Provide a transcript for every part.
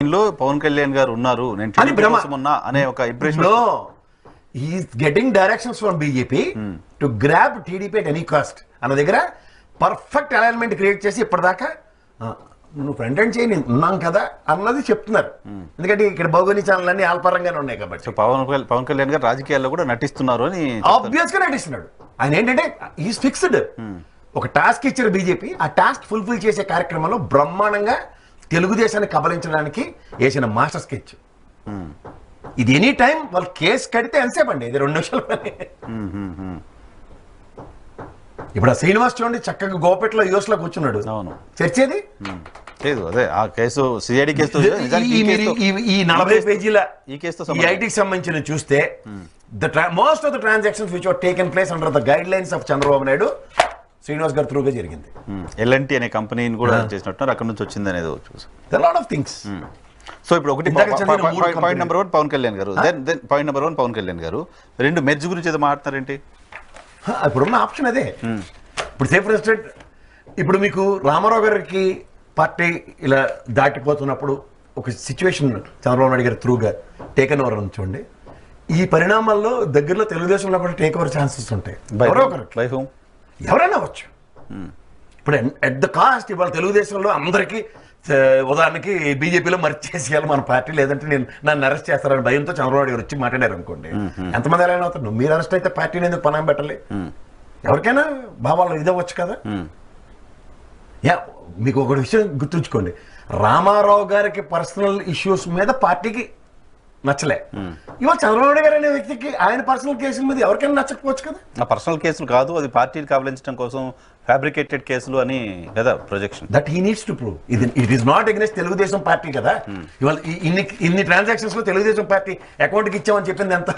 లో పవన్ కళ్యాణ్ గారు ఉన్నారు, నేను టీడీపీ కోసం ఉన్నా అనే ఒక impression. Is getting directions from BJP to grab TDP at any cost అన్న దగ్గర పర్ఫెక్ట్ అలైన్మెంట్ క్రియేట్ చేసి ఇప్పటిదాకా నువ్వు ఫ్రంట్ ఎండ్ చేయి, నేను ఉన్నాం కదా అన్నది చెప్తున్నారు. ఎందుకంటే ఇక్కడ భౌగోళిక ఛానల్ అన్ని ఆల్పరంగానే ఉన్నాయి కాబట్టి. సో పవన్ కళ్యాణ్ గారు రాజకీయాల్లో కూడా నటిస్తున్నారు అని ఆబ్వియస్ గా నటిస్తున్నాడు. ఆయన ఏంటంటే ఈజ్ ఫిక్స్డ్. ఒక టాస్క్ ఇచ్చారు బీజేపీ, ఆ టాస్క్ ఫుల్ఫిల్ చేసే కార్యక్రమంలో బ్రహ్మాండంగా తెలుగుదేశాన్ని కబలించడానికి వేసిన మాస్టర్ స్కెచ్ ఇది. ఎనీ టైం వాళ్ళు కేసు కడితే ఎంతసేపు అండి, ఇది 2 నిమిషాల పని. ఇప్పుడు ఆ శ్రీనివాస్ చూడండి చక్కగా గోపెట్లో యూఎస్ లో కూర్చున్నాడు. అవును, చర్చేది లేదు. అదే ఆ కేసు సిఐడి కేసు ఈ 40 పేజీల ఈ కేసుతో ఈ ఐటీకి సంబంధించిన చూస్తే most of the transactions which are taken place under the guidelines of Chandrababu Naidu Srinivas garu త్రూగా జరిగింది. ఎల్ఎన్టీ అనే కంపెనీని కూడా చేసినట్టున్నారు, అక్కడ నుంచి వచ్చింది అనేది చూసి లాట్ ఆఫ్ థింగ్స్. సో ఇప్పుడు ఒకటి point number 1 Pawan Kalyan garu, then point number 1 Pawan Kalyan garu 2 merge గురించి ఏదో మాట్లాడతారేంటి? ఇప్పుడున్న ఆప్షన్ అదే. ఇప్పుడు సేఫ్ రెస్టెంట్ ఇప్పుడు మీకు రామారావు గారికి పార్టీ ఇలా దాటిపోతున్నప్పుడు ఒక సిచ్యువేషన్ చంద్రబాబు నాయుడు గారి త్రూగా టేకన్ ఓవర్ చూడండి. ఈ పరిణామాల్లో దగ్గరలో తెలుగుదేశంలో కూడా టేక్ ఓవర్ ఛాన్సెస్ ఉంటాయి. ఎవరైనా అవ్వచ్చు. ఇప్పుడు ఎట్ ద కాస్ట్ ఇవాళ తెలుగుదేశంలో అందరికీ ఉదాహరణకి బీజేపీలో మర్చేసేయాలి మన పార్టీ, లేదంటే నన్ను అరెస్ట్ చేస్తారని భయంతో చంద్రబాబు గారు వచ్చి మాట్లాడారు అనుకోండి, ఎంతమంది ఎలా అవుతారు? మీరు అరెస్ట్ అయితే పార్టీని ఎందుకు పనం పెట్టాలి? ఎవరికైనా భావాలు ఇదవచ్చు కదా. మీకు ఒక విషయం గుర్తుంచుకోండి, రామారావు గారికి పర్సనల్ ఇష్యూస్ మీద పార్టీకి నచ్చలే. ఇవాళ చంద్రబాబు గారు అనే వ్యక్తికి ఆయన పర్సనల్ కేసుల మీద ఎవరికైనా నచ్చకపోవచ్చు కదా. ఆ పర్సనల్ కేసులు కాదు, అది పార్టీని కబలించడం కోసం ఫ్యాబ్రికేటెడ్ కేసులు అని కదా projection. That he needs to prove. It is not against Telugu Desam party కదా. ఇవాళ ఇన్ని ట్రాన్సాక్షన్స్ లో తెలుగుదేశం పార్టీ అకౌంట్కి ఇచ్చామని చెప్పింది ఎంత?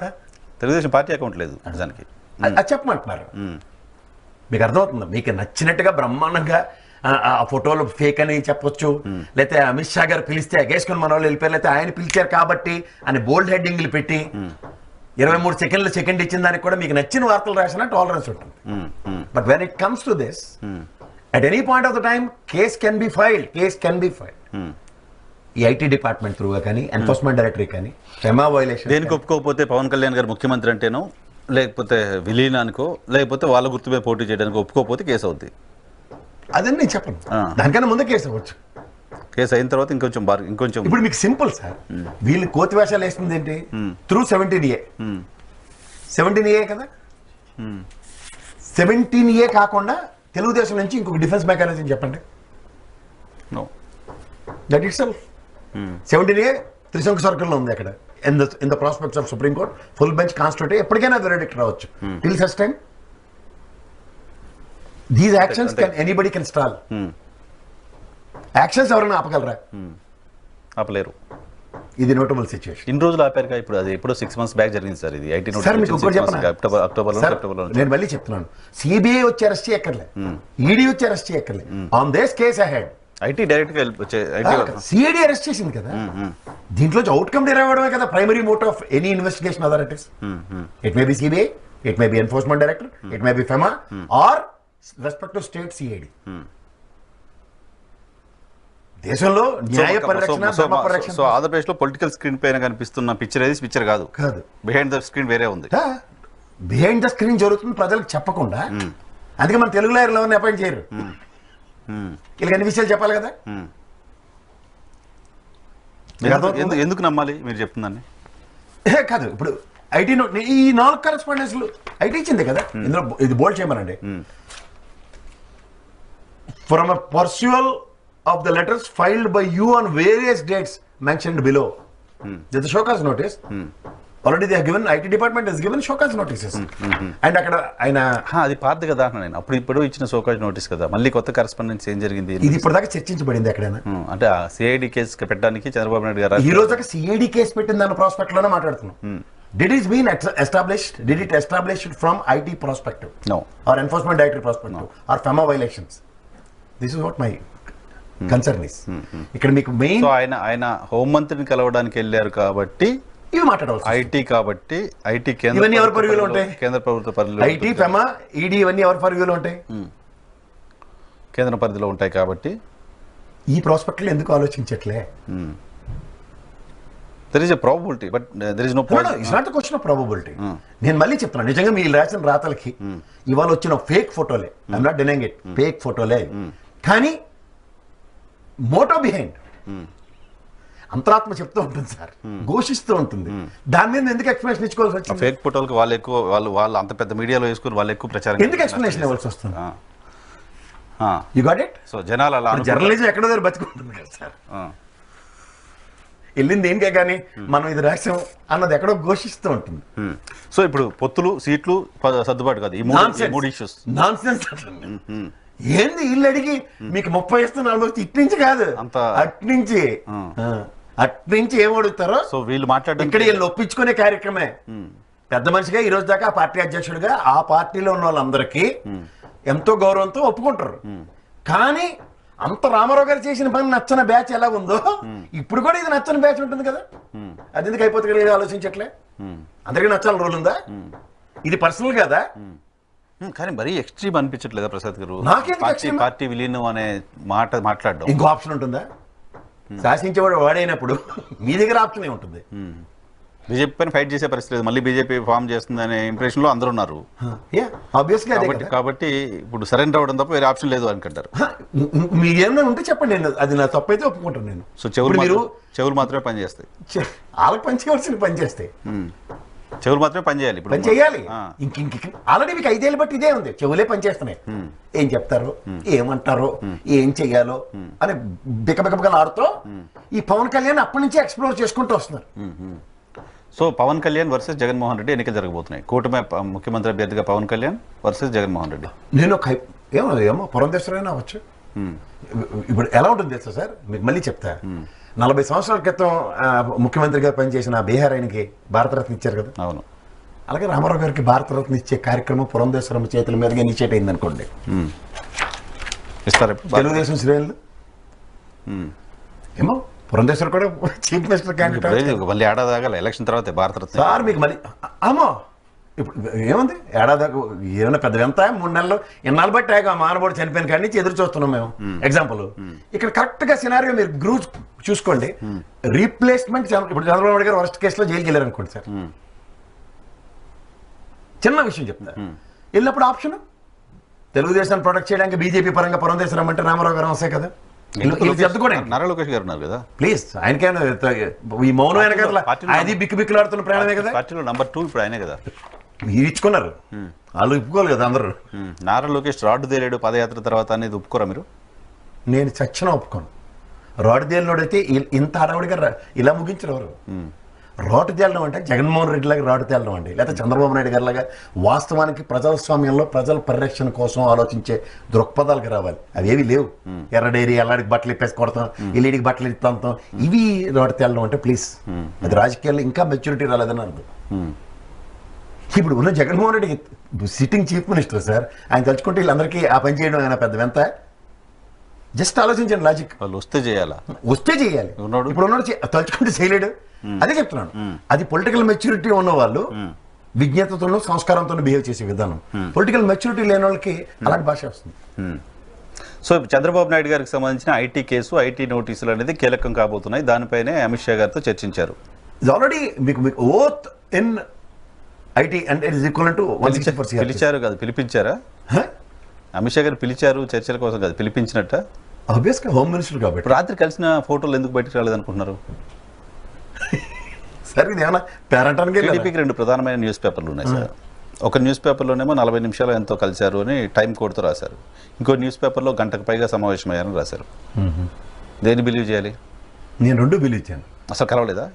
తెలుగుదేశం పార్టీ అకౌంట్ లేదు నిజానికి. అది చెప్పమంటున్నారు. మీకు అర్థమవుతుందా? మీకు నచ్చినట్టుగా బ్రహ్మాండంగా ఆ ఫోటోలు ఫేక్ అని చెప్పొచ్చు, లేకపోతే అమిత్ షా గారు పిలిస్తే ఎగేసుకుని మన వాళ్ళు వెళ్ళిపోయారు, లేకపోతే ఆయన పిలిచారు కాబట్టి అని బోల్డ్ హెడ్డింగ్లు పెట్టి 23 సెకండ్లు సెకండ్ ఇచ్చిన దానికి కూడా మీకు నచ్చిన వార్తలు రాసినా టాలరెన్స్ ఉంటుంది. But when it comes to this, at any point of the time case can be filed. ఈ ఐటీ డిపార్ట్మెంట్ త్రూగా కానీ, ఎన్ఫోర్స్మెంట్ డైరెక్టరీ కానీ, ఫెమా వైలేషన్ దేనికి ఒప్పుకోకపోతే పవన్ కళ్యాణ్ గారు ముఖ్యమంత్రి అంటేనో, లేకపోతే విలీనానికో, లేకపోతే వాళ్ళ గుర్తు మీద పోటీ చేయడానికి ఒప్పుకోకపోతే కేసు అవుద్ది. అదని నేను చెప్పను. దానికన్నా ముందే కేసు అవ్వచ్చు. కేసు అయిన తర్వాత ఇంకొంచెం ఇప్పుడు మీకు సింపుల్ సార్, వీళ్ళు కోతి వేషాలు వేస్తుంది ఏంటి? Through 17A. 17A కదా. 17A కాకుండా తెలుగుదేశం నుంచి ఇంకొక డిఫెన్స్ మెకానిజం చెప్పండి. దట్ ఇట్ సెల్ఫ్ 17A త్రిశంకు సర్కిల్లో ఉంది అక్కడ. In the prospects of supreme court full bench constitute ఎప్పటికైనా వెరిడిక్ట్ రావచ్చు. Till such time these actions anybody can stall. Actions ఎవరైనా ఆపగలరా? ఆపలేరు. ఇది నోటబుల్ సిచ్యువేషన్. ఇన్ని రోజులు ఆపారు. ఇప్పుడు అది ఎప్పుడో 6 months బ్యాక్ జరిగింది సార్. ఇది ఐటీ సార్ మీకు ఇంకోటి చెప్పనా? అక్టోబర్లో నేను మళ్ళీ చెప్తున్నాను, సిబిఐ వచ్చి అరెస్ట్ చేయక్కర్లే, ఈడీ వచ్చి అరెస్ట్ చేయక్కర్లే. On this case ahead IT direct గా సిఐడి అరెస్ట్ చేసింది కదా. దీంట్లో అవుట్కమ్ డిరైవ్ అవడమే కదా primary motive of any investigation authorities. It may be CBI, it may be enforcement director, it may be FEMA or respective state CID. దేశంలో న్యాయ పరిరక్షణ, ధర్మ పరిరక్షణ. సో ఆంధ్రప్రదేశ్ లో పొలిటికల్ స్క్రీన్ పైన కనిపిస్తున్న పిక్చర్ ఏది పిక్చర్ కాదు. బిహైండ్ ద స్క్రీన్ వేరే ఉంది. బిహైండ్ ద స్క్రీన్ జరుగుతుంది ప్రజలకు చెప్పకుండా. అందుకే మన తెలుగు లాయర్లు ఎవరిని అపాయింట్ చేయరు. వీళ్ళకి అన్ని విషయాలు చెప్పాలి కదా. ఎందుకు నమ్మాలి మీరు చెప్తుందని? కాదు, ఇప్పుడు ఐటీ ఈ 4 కరెస్పాండెన్స్లు ఐటీ ఇచ్చింది కదా. ఇందులో ఇది బోల్డ్ చేయమనండి. From a pursual of the letters filed by you on various dates mentioned below. There's a show cause notice. Already they have given, IT department has given show cause notices. And అక్కడ ఆయన అది పాతది కదా నేను ఇప్పుడు ఇచ్చిన show cause notice కదా. మళ్ళీ కొత్త కరెస్పాండెన్స్ ఏం జరిగింది? ఇది ఇప్పటిదాకా చర్చించబడింది ఎక్కడైనా? అంటే సిఐడి కేసు పెట్టడానికి చంద్రబాబు నాయుడు గారు ఈ రోజు సిఐడి కేసు పెట్టిన దాని ప్రాస్పెక్ట్ లోనే మాట్లాడుతున్నాం. Did it been established? Did it establish from IT perspective? No. Or enforcement directory perspective? No. Or FEMA violations? This is what my concern is. ఇక్కడ మీకు మెయిన్ ఆయన హోంమంత్రిని కలవడానికి వెళ్ళారు కాబట్టి ఇవి మాట్లాడవచ్చు. ఐటీ కాబట్టి ఐటీ ఇవన్నీ ఎవరి పరివ్యూలో ఉంటాయి? కేంద్ర ప్రభుత్వ పరిధిలో. ఐటీ, ఫెమా, ఈడీ ఇవన్నీ ఎవరి పరివ్యూలో ఉంటాయి? కేంద్ర పరిధిలో ఉంటాయి కాబట్టి ఈ ప్రాస్పెక్ట్లో ఎందుకు ఆలోచించట్లే? There is a probability but there is no it's not the question of probability. నేను మళ్ళీ చెప్తున్నాను, నిజంగా మీరు రాసిన రాతలకి ఇవాళ వచ్చిన ఫేక్ ఫోటోలే, I'm not denying it, fake ఫోటోలే, కానీ మోటో బిహైండ్ అంతరాత్మ చెప్తూ ఉంటుంది సార్, ఘోషిస్తూ ఉంటుంది. దాని మీద ఎందుకు ఎక్స్ప్లెనేషన్ ఇచ్చుకోవాల్సి వచ్చింది? ఫేక్ ఫోటోలకు వాళ్ళు ఎక్కువ వాళ్ళు అంత పెద్ద మీడియాలో వేసుకుని వాళ్ళు ఎక్కువ ప్రచారం ఎందుకు ఎక్స్ప్లెనేషన్ ఇవ్వాల్సి వస్తుంది? You got it? సో జనాలు అలా జర్నలిజం ఎక్కడో దగ్గర బతుకుంటుంది కదా సార్, వెళ్ళింది దేనికే కానీ మనం ఇది రాసాం అన్నది ఎక్కడో ఘోషిస్తూ ఉంటుంది. సో ఇప్పుడు పొత్తులు సీట్లు సర్దుబాటు కాదు, ఈ మూడు ఇష్యూస్ నాన్ సెన్స్. ఏంది ఇల్లు అడిగి మీకు 30 ఇస్తున్న 40 ఇట్నుంచి కాదు, అట్నుంచి ఏం అడుగుతారో. సో వీళ్ళు మాట్లాడడం ఇక్కడ వీళ్ళు ఒప్పించుకునే కార్యక్రమే. పెద్ద మనిషిగా ఈ రోజు దాకా ఆ పార్టీ అధ్యక్షుడిగా ఆ పార్టీలో ఉన్న వాళ్ళందరికీ ఎంతో గౌరవంతో ఒప్పుకుంటారు. కానీ అంత రామారావు గారు చేసిన పని నచ్చని బ్యాచ్ ఎలా ఉందో ఇప్పుడు కూడా ఇది నచ్చని బ్యాచ్ ఉంటుంది కదా. అది ఎందుకు అయిపోతుంది కదా ఆలోచించట్లే. అందరికీ నచ్చాలని రూల్ ఉందా? ఇది పర్సనల్ కదా. కానీ మరీ ఎక్స్ట్రీమ్ అనిపించట్లేదా ప్రసాద్ గారు? పార్టీ విలీనం అనే మాట మాట్లాడడం ఇంకో ఆప్షన్ ఉంటుందా? శాసించేవాడు వాడైనప్పుడు మీ దగ్గర ఆప్షన్ ఏముంటుంది? బీజేపీ పైన ఫైట్ చేసే పరిస్థితి లేదు, మళ్ళీ బీజేపీ ఫామ్ చేస్తుంది అనే ఇంప్రెషన్ లో అందరూ ఉన్నారు. కాబట్టి ఇప్పుడు సరెండర్ అవ్వడం తప్ప వేరే ఆప్షన్ లేదు అనుకుంటారు. మీరేమైనా ఉంటే చెప్పండి, నేను అది నా తప్పు అయితే ఒప్పుకుంటాను. నేను సో చెవులు మాత్రమే పనిచేస్తాయి, వాళ్ళకి పని చేయవలసిన పని చేస్తాయి. చెవులు మాత్రమే పని చేయాలి, పని చేయాలి. ఆల్రెడీ మీకు 5 ఏళ్ళు బట్టి ఇదే ఉంది, చెవులే పని చేస్తున్నాయి. ఏం చెప్తారో, ఏమంటారో, ఏం చెయ్యాలో అని బికబికబికలు ఆడుతూ ఈ పవన్ కళ్యాణ్ అప్పటి నుంచి ఎక్స్ప్లోర్ చేసుకుంటూ వస్తున్నారు. సో పవన్ కళ్యాణ్ వర్సెస్ జగన్మోహన్ రెడ్డి ఎన్నికలు జరగబోతున్నాయి. కూటమి ముఖ్యమంత్రి అభ్యర్థిగా పవన్ కళ్యాణ్ వర్సెస్ జగన్మోహన్ రెడ్డి. నేను ఏమో పురంధేశ్వరైనా అవ్వచ్చు. ఇప్పుడు ఎలా ఉంటుంది తెలుసా సార్, మీకు మళ్ళీ చెప్తా. 40 సంవత్సరాల క్రితం ముఖ్యమంత్రిగా పనిచేసిన బీహార్ ఆయనకి భారతరత్న ఇచ్చారు కదా. అవును. అలాగే రామారావు గారికి భారతరత్న ఇచ్చే కార్యక్రమం పురంధేశ్వరం చేతుల మీదుగా ఇనిషియేట్ అయింది అనుకోండి. ఇస్తారు తెలుగుదేశం శ్రేణులు. ఏమో పురంధేశ్వర్ కూడా చీఫ్ మినిస్టర్ క్యాండిడేట్. మళ్ళీ ఏడాది ఆగాలి ఎలక్షన్ తర్వాత భారతరత్న సార్. మీకు మళ్ళీ ఆమో ఇప్పుడు ఏముంది, ఏడాది ఏమైనా పెద్ద ఎంత 3 నెలలు ఎన్నాళ్ళు బట్టి ఆ మానవుడు చనిపోయిన కాడి నుంచి ఎదురు చూస్తున్నాం మేము. ఎగ్జాంపుల్ ఇక్కడ కరెక్ట్ గా సినారియో మీరు గ్రూ చూసుకోండి. రీప్లేస్మెంట్ ఇప్పుడు చంద్రబాబు నాయుడు గారు వర్స్ట్ కేసులో జైలుకి వెళ్ళారు అనుకోండి సార్. చిన్న విషయం చెప్తా. వెళ్ళినప్పుడు ఆప్షన్ తెలుగుదేశాన్ని ప్రొటెక్ట్ చేయడానికి బీజేపీ పరంగా పురంధేశ్వరం అంటే రామారావు గారు వస్తాయి కదా. నారా లోకేష్ గారు ఉన్నారు కదా. ప్లీజ్ ఆయనకైనా ఈ మౌనం అయిన కదా, అది బిక్కులాడుతున్న ప్రయాణమే కదా. పార్టీలో నెంబర్ 2 ఇప్పుడు ఆయనే కదా. మీరు ఇచ్చుకున్నారు, వాళ్ళు ఒప్పుకోవాలి కదా అందరూ. నారా లోకేష్ రాడ్డు తేలేడు పాదయాత్ర తర్వాత అనేది ఒప్పుకోరా మీరు? నేను చచ్చిన ఒప్పుకోను. రాడ్డు తేలినోడైతే ఇంత హడావుడిగా ఇలా ముగించరు ఎవరు. రోడ్డు తేలడం అంటే జగన్మోహన్ రెడ్డి లాగా రాడ్డు తేలడం అండి, లేకపోతే చంద్రబాబు నాయుడు గారి లాగా వాస్తవానికి ప్రజాస్వామ్యంలో ప్రజల పరిరక్షణ కోసం ఆలోచించే దృక్పథాలకు రావాలి. అవేవి లేవు. ఎర్రడేరి ఎల్లాడికి బట్టలు ఇప్పేసి కొడతాం, ఇల్లుడికి బట్టలు ఇస్తాం, ఇవి రోడ్డు తేలడం అంటే ప్లీజ్. అది రాజకీయాల్లో ఇంకా మెచ్యూరిటీ రాలేదని అర్థం. ఇప్పుడు ఉన్న జగన్మోహన్ రెడ్డికి సిట్టింగ్ చీఫ్ మినిస్టర్ సార్, ఆయన తలుచుకుంటే వీళ్ళందరికీ ఆ పని చేయడం ఆయన పెద్ద వెంత. జస్ట్ ఆలోచించండి లాజిక్. వాళ్ళు వస్తే చేయాలి. ఇప్పుడు ఉన్నాడు తలుచుకుంటే చేయలేడు. అదే చెప్తున్నాను, అది పొలిటికల్ మెచ్యూరిటీ ఉన్న వాళ్ళు విజ్ఞతతోనూ సంస్కారంతో బిహేవ్ చేసే విధానం. పొలిటికల్ మెచ్యూరిటీ లేని వాళ్ళకి అలాంటి భాష వస్తుంది. సో చంద్రబాబు నాయుడు గారికి సంబంధించిన ఐటీ కేసు, ఐటీ నోటీసులు అనేది కీలకం కాబోతున్నాయి. దానిపైనే అమిత్ షా గారితో చర్చించారు. ఆల్రెడీ మీకు ఓత్ ఇన్ ఐటీ అంటే పిలిచారు కాదు, పిలిపించారా? అమిత్ షా గారు పిలిచారు చర్చల కోసం కాదు, పిలిపించినట్ట. ఆబ్వియస్గా హోమ్ మినిస్టర్ కాబట్టి. రాత్రి కలిసిన ఫోటోలు ఎందుకు బయటకు రాలేదు అనుకుంటున్నారు? సార్ ఇది ఏమన్నా పేరంటానికి టీడీపీకి 2 ప్రధానమైన న్యూస్ పేపర్లు ఉన్నాయి సార్. ఒక న్యూస్ పేపర్లోనేమో 40 నిమిషాలు ఎంతో కలిశారు అని టైం కోడ్తో రాశారు. ఇంకో న్యూస్ పేపర్లో గంటకు పైగా సమావేశమయ్యారని రాశారు. దేన్ని బిలీవ్ చేయాలి? నేను 2 బిలీవ్ చేయను. అసలు కలవలేదా?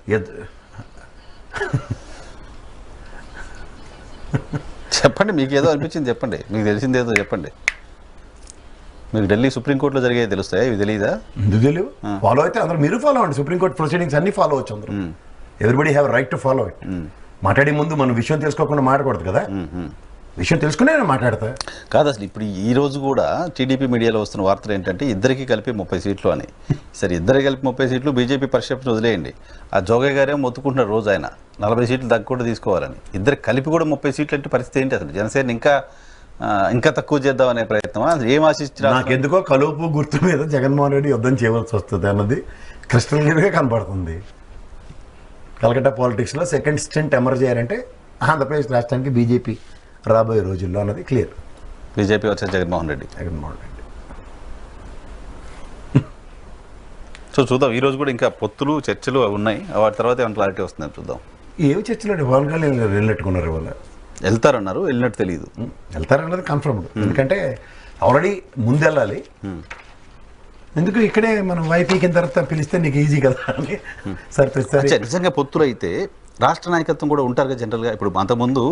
చెప్పండి, మీకు ఏదో అనిపించింది చెప్పండి, మీకు తెలిసింది ఏదో చెప్పండి. మీకు ఢిల్లీ సుప్రీంకోర్టులో జరిగేది తెలుస్తాయా? ఇవి తెలియదా? ఎందుకు తెలియదు? ఫాలో అయితే అందరూ మీరు ఫాలో అవ్వండి. సుప్రీంకోర్టు ప్రొసీడింగ్స్ అన్ని ఫాలో అవచ్చు అందరూ. Everybody have right to follow it. మాట్లాడే ముందు మనం విషయం తెలుసుకోకుండా మాట్లాడకూడదు కదా. విషయం తెలుసుకునే మాట్లాడతా కాదు. అసలు ఇప్పుడు ఈ రోజు కూడా టీడీపీ మీడియాలో వస్తున్న వార్తలు ఏంటంటే ఇద్దరికి కలిపి 30 సీట్లు అని. సరే, ఇద్దరికి కలిపి 30 సీట్లు బీజేపీ పర్సెప్షన్ వదిలేయండి. ఆ జోగయ్య గారే మొత్తుకుంటున్నారు రోజు ఆయన 40 సీట్లు తగ్గకుండా తీసుకోవాలని. ఇద్దరికి కలిపి కూడా 30 సీట్లు అంటే పరిస్థితి ఏంటి? అసలు జనసేన ఇంకా తక్కువ చేద్దాం అనే ప్రయత్నం ఏం ఆశించారు? నాకెందుకో కలుపు గుర్తు మీద జగన్మోహన్ రెడ్డి యుద్ధం చేయవలసి వస్తుంది అన్నది క్రిస్టల్ క్లియర్గా కనపడుతుంది. కలకత్తా పాలిటిక్స్లో సెకండ్ స్టెంట్ ఎమర్జ్ అయ్యారంటే ఆంధ్రప్రదేశ్ రాష్ట్రానికి బీజేపీ రాబోయే రోజుల్లో అన్నది క్లియర్. బీజేపీ వచ్చే జగన్మోహన్ రెడ్డి. సో చూద్దాం, ఈ రోజు కూడా ఇంకా పొత్తులు చర్చలు ఉన్నాయి, వాటి తర్వాత ఏమైనా క్లారిటీ వస్తుందని చూద్దాం. ఏవి చర్చలు అండి, పవన్ కళ్యాణ్ వెళ్ళినట్టుకున్నారు ఇవాళ. వెళ్తారన్నారు, వెళ్ళినట్టు తెలియదు. వెళ్తారన్నది కన్ఫర్మ్, ఎందుకంటే ఆల్రెడీ ముందు వెళ్ళాలి. ఎందుకు ఇక్కడే మనం వైపీకిన తర్వాత పిలిస్తే నీకు ఈజీ కదా అని సరిపిస్తారు. నిజంగా పొత్తులు అయితే రాష్ట్ర నాయకత్వం కూడా ఉంటారు కదా జనరల్గా. ఇప్పుడు అంతకుముందు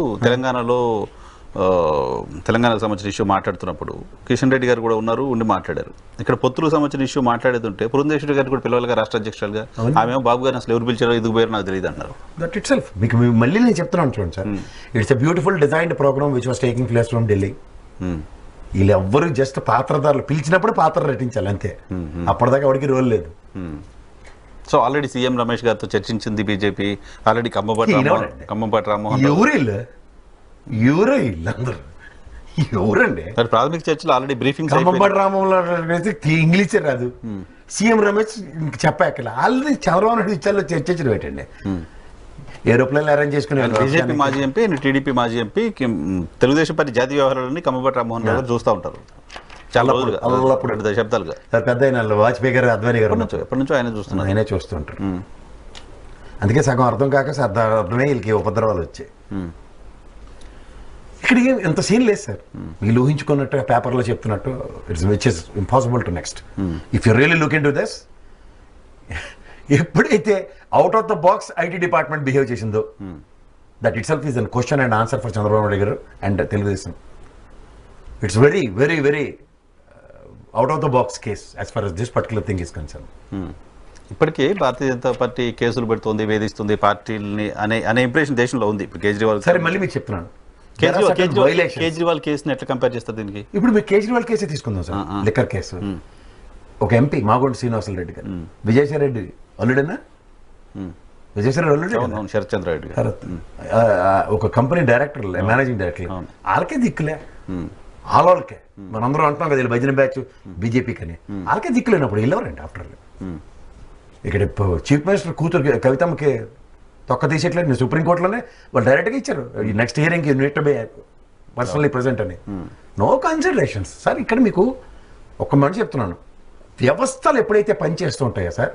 తెలంగాణకు సంబంధించిన ఇష్యూ మాట్లాడుతున్నప్పుడు కిషన్ రెడ్డి గారు కూడా ఉన్నారు, ఉండి మాట్లాడారు. ఇక్కడ పొత్తులకు సంబంధించిన ఇష్యూ మాట్లాడేది ఉంటే పురంధేశ్వరి గారు కూడా పిలవాలిగా రాష్ట్ర అధ్యక్షులుగా. ఆమె బాబు గారిని అసలు ఎవరు పిలిచారో ఎందుకు పోయారో నాకు తెలియదు అన్నారు. దట్ ఇట్ సెల్ఫ్ మీకు మళ్ళీ నేను చెప్తున్నాను చూడండి sir, it's a beautiful designed program which was taking place from Delhi. వీళ్ళు ఎవ్వరు జస్ట్ పాత్రధారులు, పిలిచినప్పుడు పాత్ర నటించాలి అంతే, అప్పటిదాకా ఎవరికి రోల్ లేదు. సో ఆల్రెడీ సీఎం రమేష్ గారితో చర్చించింది బీజేపీ. ఆల్రెడీ కంబంపాటి రామ్మోహన్ ఎవరు వీళ్ళందరూ ఎవరండి? ప్రాథమిక చర్చలు ఆల్రెడీ బ్రీఫింగ్. కంబంపాటి రామ్మోహన్ ఇంగ్లీషే రాదు, సీఎం రమేష్ చెప్పాక ఆల్రెడీ చంద్రబాబు నాయుడు విషయాల్లో చర్చించడం ఏంటండి. ఏరోప్లేన్ అరేంజ్ చేసుకునే బీజేపీ మాజీ ఎంపీ, టీడీపీ మాజీ ఎంపీ, తెలుగుదేశం పార్టీ జాతీయ వ్యవహారాలని కంబంపాటి రామ్మోహన్ రావు గారు చూస్తూ ఉంటారు చాలా రోజులుగా, 2 దశాబ్దాలుగా. పెద్ద అయిన వాజ్పేయి గారు, అద్వానీ గారు ఎప్పటి నుంచో ఆయన చూస్తున్నారు, ఆయనే చూస్తుంటారు. అందుకే సగం అర్థం కాక అర్థమే వీళ్ళకి ఉపద్రవాలు వచ్చాయి. ఇక్కడ ఎంత సీన్ లేదు సార్, వీళ్ళు ఊహించుకున్నట్టు పేపర్లో చెప్తున్నట్టు which is impossible to next. If you really look in to this, ఎప్పుడైతే out of the box IT department behave చేసిందో, that itself is an question and answer for Chandrababu Naidu గారు and Telugu Desam. It's very very very out of the box case as far as this particular thing is concern. ఇప్పటికే Bharatiya Janata party కేసులు పెడుతుంది, వేధిస్తుంది పార్టీలని అనే impression దేశంలో ఉంది. ఇప్పుడు కేజ్రీవాల్, సరే మళ్ళీ మీకు చెప్తున్నాను, కేజ్రీవాల్ కేసుని ఎట్లా కంపేర్ చేస్తారు దీనికి? ఇప్పుడు మీరు కేజ్రీవాల్ కేసే తీసుకుందాం సార్, లిక్కర్ కేసు. ఒక ఎంపీ మాగొండ శ్రీనివాసులు రెడ్డి గారు, విజయసాయి రెడ్డి అల్లుడేనా? విజయసాయి రెడ్డి అల్లుడు, శరత్ చంద్ర రెడ్డి గారు ఒక కంపెనీ డైరెక్టర్, మేనేజింగ్ డైరెక్టర్. వాళ్ళకే దిక్కులే, వాళ్ళకే మనందరం అంటున్నాం కదా భజన బ్యాచ్ బీజేపీకి అని. వాళ్ళకే దిక్కులేనప్పుడు వెళ్ళవరండి ఆఫ్టర్. ఇక్కడ చీఫ్ మినిస్టర్ కూతురు కవితమ్మకి తొక్క తీసేట్లేదు, నేను సుప్రీంకోర్టులోనే వాళ్ళు డైరెక్ట్గా ఇచ్చారు, next hearing you need to be personally present అని. No considerations sir. ఇక్కడ మీకు ఒక మనిషి చెప్తున్నాను, వ్యవస్థలు ఎప్పుడైతే పనిచేస్తూ ఉంటాయో సార్,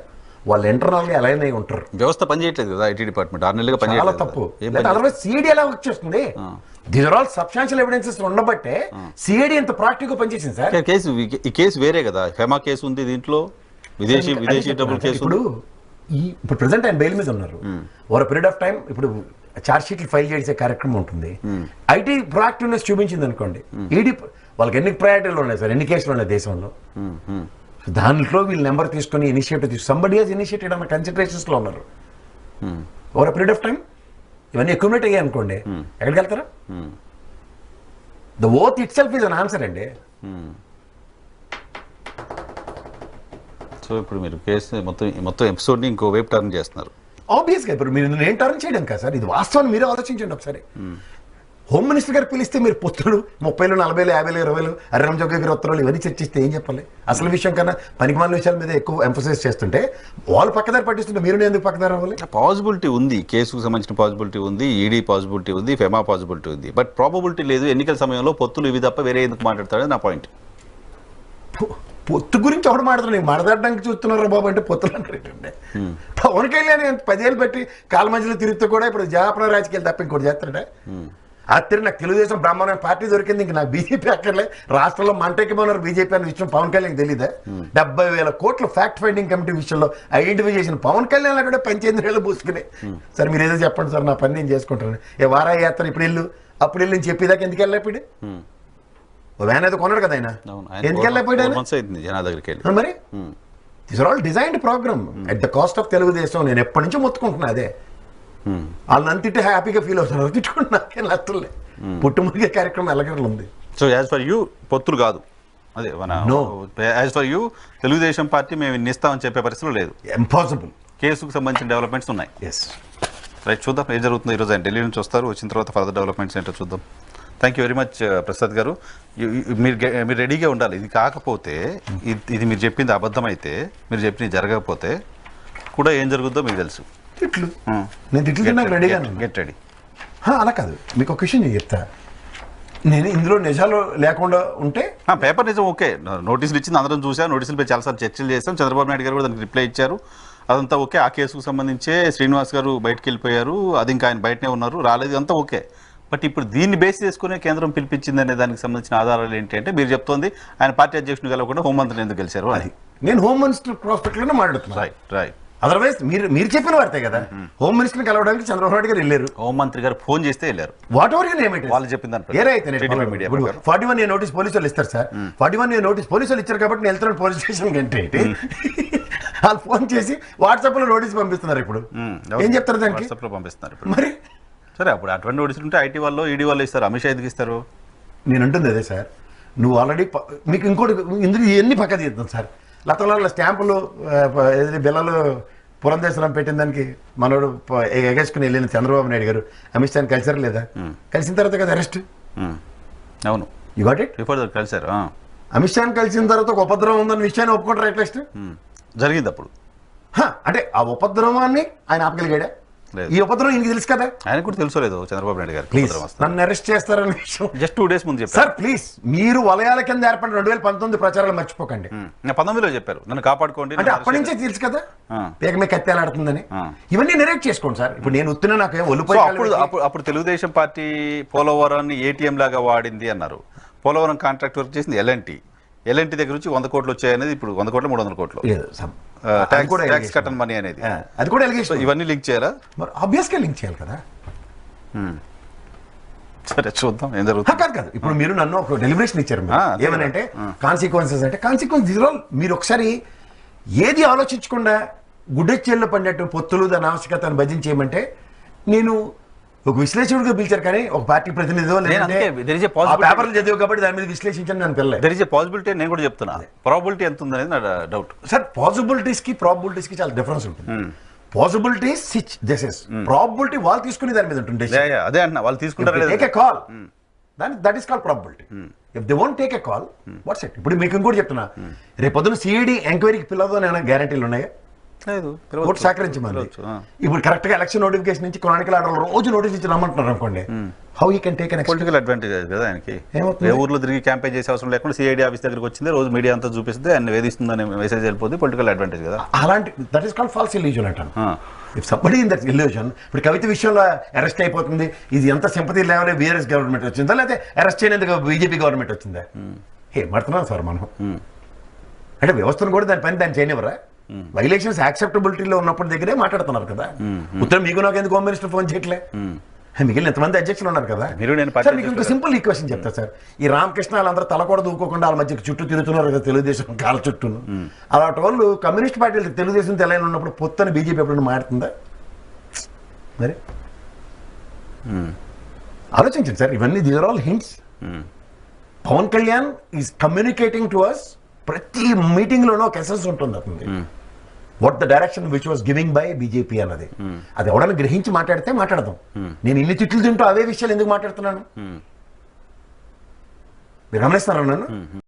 వాళ్ళు ఇంటర్నల్గా ఎలా అయి ఉంటారు. వ్యవస్థ పనిచేయట్లేదు కదా ఐటీ డిపార్ట్మెంట్, 6 నెలలుగా చాలా తప్పు. అదర్వైజ్ సిఐడి ఎలా వర్క్ చేస్తుంది? These are all substantial evidences ఉండబట్టే సిఐడి ఎంత ప్రాక్టికల్ గా పనిచేసింది సార్. ఈ కేసు వేరే కదా, ఫెమా కేసు ఉంది దీంట్లో, విదేశీ డబ్బుల కేసు. ఇప్పుడు ప్రెసెంట్ ఆయన బెయిల్ మీద ఉన్నారు. ఓవర్ పీరియడ్ ఆఫ్ టైం ఇప్పుడు ఛార్జ్ షీట్లు ఫైల్ చేసే కార్యక్రమం ఉంటుంది. ఐటీ ప్రాక్టివ్నెస్ చూపించింది అనుకోండి, ఈడీ వాళ్ళకి ఎన్ని ప్రయారిటీలు ఉన్నాయి సార్, ఎన్ని కేసులు ఉన్నాయి దేశంలో. దాంట్లో వీళ్ళు నెంబర్ తీసుకొని ఇనిషియేటివ్ సంబడి హస్ ఇనిషియేటెడ్ అన్న కన్సిడరేషన్స్ లో ఉన్నారు. ఓవర్ పీరియడ్ ఆఫ్ టైం ఇవన్నీ అక్యుములేట్ అయ్యాయి అనుకోండి, ఎక్కడికి వెళ్తారా? The oath it self is an answer అండి. సో ఇప్పుడు మీరు కేసు మొత్తం ఎపిసోడ్ని ఇంకో వైపు టర్న్ చేస్తున్నారు. ఆబ్వియస్గా ఇప్పుడు మీరు నేను టర్న్ చేయడం కదా సార్, ఇది వాస్తవాన్ని మీరే ఆలోచించండి ఒకసారి. హోమ్ మినిస్టర్ గారు పిలిస్తే మీరు పొత్తులు 30, 40, 50, 20 అర్రం జోగి గారి ఉత్తరాలు ఇవన్నీ చర్చిస్తే ఏం చెప్పాలి? అసలు విషయం కన్నా పనికిమాలిన విషయాల మీద ఎక్కువ ఎంఫసైజ్ చేస్తుంటే వాళ్ళు పక్కదారి పట్టిస్తుంటే మీరు ఎందుకు పక్కదారి అవ్వాలి? పాసిబిలిటీ ఉంది, కేసుకు సంబంధించిన పాసిబిలిటీ ఉంది, ఈడీ పాసిబిలిటీ ఉంది, ఫెమా పాసిబిలిటీ ఉంది, బట్ ప్రాబబిలిటీ లేదు. ఎన్నికల సమయంలో పొత్తులు ఇవి తప్ప వేరే ఎందుకు మాట్లాడతాడని నా పాయింట్. పొత్తు గురించి ఎవరు మాట్లాడుతున్నారు? మాట్లాడడానికి చూస్తున్నారా బాబు అంటే పొత్తులు అంటారంటే. పవన్ కళ్యాణ్ 10 ఏళ్ళు బట్టి కాల మధ్యలో తిరుగుతూ కూడా ఇప్పుడు జాపన రాజకీయాలు తప్ప ఇంకోటి చేస్తాడా? అత్తిరి నాకు తెలుగుదేశం బ్రహ్మాండ పార్టీ దొరికింది, ఇంక నాకు బీజేపీ అక్కర్లే, రాష్ట్రంలో మంటెక్కిపోయినారు బీజేపీ అనే విషయం పవన్ కళ్యాణ్ తెలీదా? 70,000 కోట్ల ఫ్యాక్ట్ ఫైండింగ్ కమిటీ విషయంలో ఐడెంటిఫై చేసిన పవన్ కళ్యాణ్ కూడా 15 పూసుకునే. సరే మీరు ఏదో చెప్పండి సార్, నా పని నేను చేసుకుంటాను. వారాయి యాత్ర ఇప్పుడు ఇల్లు అప్పుడు ఇల్లు చెప్పేదాకా ఎందుకు వెళ్ళలేపోయాడు? వ్యాన్ అయితే కొన్నాడు కదా ఆయన, ఎందుకు వెళ్ళలేకపోయాడు? మరి this are all designed program at the cost of Telugu Desam. నేను ఎప్పటి నుంచో మొత్తుకుంటున్నా అదే. వాళ్ళని అంతింటే హ్యాపీగా ఫీల్ అవుతున్నారు, తిట్టుకుంటున్నా నాకేం నచ్చలే. పుట్టుమురిగే కార్యక్రమం ఎలాగైనా ఉంది. సో యాజ్ ఫర్ యూ పొత్తులు కాదు, అదే మన as for you Telugu Desam party మేము ఇస్తామని చెప్పే పరిస్థితులు లేదు. ఇంపాసిబుల్. కేసుకు సంబంధించిన డెవలప్మెంట్స్ ఉన్నాయి. ఎస్ రైట్, చూద్దాం ఏం జరుగుతుంది. ఈరోజు ఆయన ఢిల్లీ నుంచి వస్తారు, వచ్చిన తర్వాత ఫర్దర్ డెవలప్మెంట్స్ ఏంటో చూద్దాం. Thank you very much Prasad గారు. మీరు రెడీగా ఉండాలి. ఇది కాకపోతే ఇది మీరు చెప్పింది అబద్ధమైతే, మీరు చెప్పింది జరగకపోతే కూడా ఏం జరుగుతుందో మీకు తెలుసు. తిట్లు నేను తిట్లు తిన్నాక రెడీగా గెట్ రెడీ. అలా కాదు, మీకు ఒక విషయం నేను చెప్తా. నేను ఇందులో నిజాలు లేకుండా ఉంటే పేపర్ నిజం ఓకే, నోటీసులు ఇచ్చింది అందరం చూసాం, నోటీసులపై చాలాసార్లు చర్చలు చేస్తాం, చంద్రబాబు నాయుడు గారు కూడా దానికి రిప్లై ఇచ్చారు, అదంతా ఓకే. ఆ కేసుకు సంబంధించే శ్రీనివాస్ గారు బయటకు వెళ్ళిపోయారు, అది ఇంకా ఆయన బయటనే ఉన్నారు, రాలేదు, అంతా ఓకే. బట్ ఇప్పుడు దీన్ని బేస్ చేసుకునే కేంద్రం పిలిపించింది అనే దానికి సంబంధించిన ఆధారాలు ఏంటి అంటే మీరు చెప్తోంది ఆయన పార్టీ అధ్యక్షుడు గెలవకుండా హోంమంత్రిని ఎందుకు గెలిచారు అని. నేను హోమ్ మినిస్టర్ ప్రాస్పెక్ట్ లోనే మాట్లాడుతున్నాను. రైట్. అదర్వైజ్ మీరు చెప్పిన వార్తే కదా, హోమ్ మినిస్టర్ కలవడానికి చంద్రబాబు నాయుడు గారు వెళ్ళారు, హోంమంత్రి గారు ఫోన్ చేస్తే వెళ్ళారు, whatever your name it, వాళ్ళు చెప్పిన దాని ఏరే అయితే 41 నోటీస్ పోలీసులు ఇస్తారు సార్, 41 నోటీస్ పోలీసులు ఇచ్చారు కాబట్టి నేను వెళ్తున్నాను పోలీస్ స్టేషన్ అంటే వాళ్ళు ఫోన్ చేసి వాట్సాప్ లో నోటీస్ పంపిస్తున్నారు. ఇప్పుడు ఏం చెప్తారు దానికి? వాట్సాప్ లో పంపిస్తున్నారు మరి. సరే, అప్పుడు అటువంటి నోటీసులు ఉంటే ఐటీ వాళ్ళు ఈడీ వాళ్ళు ఇస్తారు, అమిత్ షా ఎందుకు ఇస్తారు? నేను అంటుంది అదే సార్, నువ్వు ఆల్రెడీ మీకు ఇంకోటి ఇందులో ఇవన్నీ పక్క తీద్దాం సార్. లతల స్టాంపులు బిల్లలు పురంధేశ్వరం పెట్టిన దానికి మనోడు ఎగేసుకుని వెళ్ళిన చంద్రబాబు నాయుడు గారు అమిత్ షాని కలిసారు లేదా? కలిసిన తర్వాత కదా అరెస్ట్. అవును, you got it. Before that కలిసారు. అమిత్ షాని కలిసిన తర్వాత ఒక ఉపద్రవం ఉందని విషయాన్ని ఒప్పుకుంటారు అట్లీస్ట్. జరిగింది అప్పుడు. అంటే ఆ ఉపద్రవాన్ని ఆయన ఆపగలిగాడా? ఈ ఉపద్రవం ఇంక తెలుసు కదా, ఆయన కూడా తెలుసోలేదు చంద్రబాబు నాయుడు గారు. ప్లీజ్ నన్ను అరెస్ట్ చేస్తారనే విషయం జస్ట్ 2 days ముందు చెప్పారు సార్. ప్లీజ్ మీరు వలయాల కింద ఏర్పడిన 2019 ప్రచారాలు మర్చిపోకండి. 19లో చెప్పారు నన్ను కాపాడుకోండి అంటే అప్పటి నుంచే తెలుసు కదా పేక మీద కత్తేలాడుతుందని. ఇవన్నీ నెరేట్ చేసుకోండి సార్. ఇప్పుడు నేను ఉత్తున్నా నాకేం ఒళ్ళుపోయి అప్పుడు తెలుగుదేశం పార్టీ పోలవరాన్ని ఏటీఎం లాగా వాడింది అన్నారు. పోలవరం కాంట్రాక్ట్ వర్క్ చేసింది ఎల్ఎన్టీ దగ్గర నుంచి 100 కోట్లు వచ్చాయనేది ఇప్పుడు 100 కోట్లు 300 కోట్లు ట్యాక్స్ కట్టన్ మనీ అనేది, అది కూడా ఎలిగేషన్. ఇవన్నీ లింక్ చేయాలా? మరి ఆబ్వియస్గా లింక్ చేయాలి కదా. సరే చూద్దాం ఏం జరుగుతుంది. కాదు ఇప్పుడు మీరు నన్ను ఒక డెలిబరేషన్ ఇచ్చారు, ఏమనంటే కాన్సిక్వెన్సెస్ అంటే కాన్సిక్వెన్స్ దీస్ ఆల్. మీరు ఒకసారి ఏది ఆలోచించకుండా గుడ్డెచ్చేళ్ళు పడినట్టు పొత్తులు దాని ఆవశ్యకతను భజించేయమంటే నేను ఒక విశ్లేషకుడిగా పిలిచారు, కానీ ఒక పార్టీ ప్రతినిధి పేపర్లు చదివి కాబట్టి దాని మీద విశ్లేషించండి నన్ను పిల్లలు. దర్ ఇస్ ఏ పాసిబిలిటీ, నేను కూడా చెప్తున్నా. ప్రాబిలిటీ ఎంత ఉంది అనేది నా డౌట్ సార్. పాసిబిలిటీస్ కి ప్రాబిలిటీస్ కి చాలా డిఫరెన్స్ ఉంటుంది. పాసిబిలిటీస్ దిస్ ఇస్, ప్రాబిలిటీ వాళ్ళు తీసుకునే దాని మీద ఉంటుంది. అదే అంటున్నా, వాళ్ళు తీసుకుంటారు. Take a call, that is called probability. If they won't take a call, what's it. ఇప్పుడు మీకు ఇంకోటి చెప్తున్నా, రేపు పొద్దున సిఐడి ఎంక్వైరీకి పిల్లలు ఏమైనా గ్యారంటీలు ఉన్నాయా? ఓటు సహకరించమని. ఇప్పుడు కరెక్ట్ గా ఎలక్షన్ నోటిఫికేషన్ నుంచి క్రానికల్ ఆర్డర్ రోజు నోటీస్ ఇచ్చి రమ్మంటున్నారు అనుకోండి, how you can take political advantage కదా ఆయనకి. ఏ ఊర్లో తిరిగి క్యాంపెయిన్ చేసే అవసరం లేకుండా సిఐడి ఆఫీస్ దగ్గరికి వచ్చింది, రోజు మీడియా అంతా చూపిస్తుంది, ఆయన వేధిస్తుందని మెసేజ్ వెళ్ళిపోతుంది. పొలిటికల్ అడ్వాంటేజ్ కదా అలాంటి. That is called false illusion అంటాను. If somebody in that illusion, ఇప్పుడు కవిత విషయంలో అరెస్ట్ అయిపోతుంది, ఇది ఎంత సింపతి లేవలే బీఆర్ఎస్ గవర్నమెంట్ వచ్చిందా లేకపోతే అరెస్ట్ చేయనందుకు బీజేపీ గవర్నమెంట్ వచ్చిందా? ఏ మాడుతున్నాం సార్ మనం. అంటే వ్యవస్థను కూడా దాని పని దాన్ని చేయనివ్వరా? వైలేషన్స్ యాక్సెప్టబిలిటీలో ఉన్నప్పుడు దగ్గరే మాట్లాడుతున్నారు కదా. ఉత్తరం మీకు నాకు ఎందుకు హోమ్ మినిస్టర్ ఫోన్ చేయట్లే? మిగిలిన ఎంతమంది అధ్యక్షులు ఉన్నారు కదా. సార్ మీకు ఇంకో సింపుల్ ఈక్వేషన్ చెప్తా సార్. ఈ రామకృష్ణ వాళ్ళందరూ తల కూడా దూకోకుండా వాళ్ళ మధ్య చుట్టూ తిరుగుతున్నారు కదా తెలుగుదేశం కాల చుట్టూ. అలాంటి వాళ్ళు కమ్యూనిస్ట్ పార్టీలు తెలుగుదేశం తెలంగాణ ఉన్నప్పుడు పొత్తున బీజేపీ ఎప్పుడైనా మాడుతుందా? మరి ఆలోచించండి సార్. ఇవన్నీ these are all hints. Pavan Kalyan is communicating to us. ప్రతి మీటింగ్ లోనూ ఒక ఎసెన్స్ ఉంటుంది అతనిది. What the direction which was giving by BJP అన్నది. అది ఎవడన్నా గ్రహించి మాట్లాడితే మాట్లాడదాం. నేను ఇన్ని తిట్లు తింటూ అవే విషయాలు ఎందుకు మాట్లాడుతున్నాను? మీరు గమనిస్తున్నారా నన్ను?